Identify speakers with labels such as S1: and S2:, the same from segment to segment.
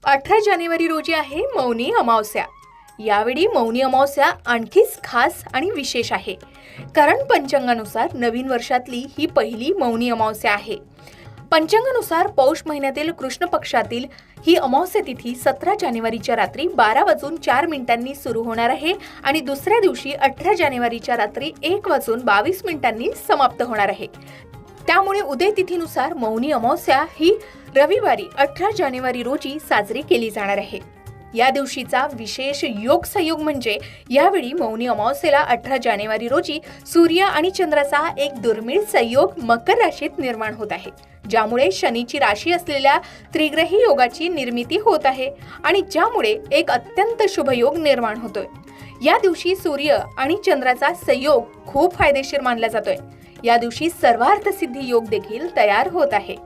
S1: 18 जानेवारी रोजी आहे मौनी अमावस्या। यावेळी मौनी अमावस्या आणखीच खास आणि विशेष आहे, कारण पंचांगानुसार नवीन वर्षातली ही पहिली मौनी अमावस्या आहे। पंचांगानुसार पौष महिन्यातील कृष्ण पक्षातील ही अमावस्या तिथी 17 जानेवारीच्या रात्री 12:04 सुरू होणार आहे आणि दुसऱ्या दिवशी 18 जानेवारीच्या रात्री 1:22 समाप्त होणार आहे। त्यामुळे उदय तिथीनुसार मौनी अमावस्या ही रविवारी 18 जानेवारी रोजी साजरी केली जाणार आहे। या दिवशीचा विशेष योग संयोग म्हणजे यावेळी मौनी अमावस्येला 18 जानेवारी रोजी सूर्य आणि चंद्राचा एक दुर्मिळ संयोग मकर राशीत निर्माण होत आहे, ज्यामुळे शनीची राशी असलेल्या त्रिग्रही योगाची निर्मिती होत आहे आणि ज्यामुळे एक अत्यंत शुभ योग निर्माण होतोय। या दिवशी सूर्य आणि चंद्राचा संयोग खूप फायदेशीर मानला जातोय। या दिवशी सर्वार्थ सिद्धी योग देखील तयार होत आहे।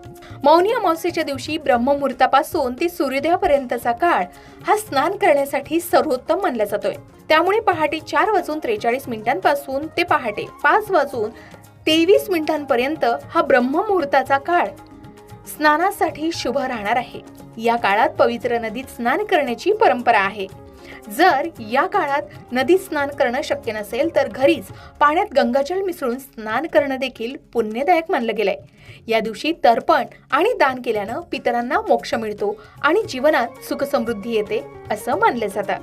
S1: मौनी अमावस्येच्या दिवशी ब्रह्ममुहूर्तापासून ते सूर्योदयापर्यंतचा काळ हा स्नान करण्यासाठी सर्वोत्तम मानला जातोय। त्यामुळे पहाटे 4:43 पासून ते पहाटे 5:23 हा ब्रह्ममुहूर्ताचा काळ स्नानासाठी शुभ राहणार आहे। या काळात पवित्र नदीत स्नान करण्याची परंपरा आहे। जर या काळात नदीत स्नान करणं शक्य नसेल तर घरीच पाण्यात गंगाजल मिसळून स्नान करणं देखील पुण्यदायक मानलं गेलंय। या दिवशी तर्पण आणि दान केल्यानं पितरांना मोक्ष मिळतो आणि जीवनात सुख समृद्धी येते असं मानलं जातं।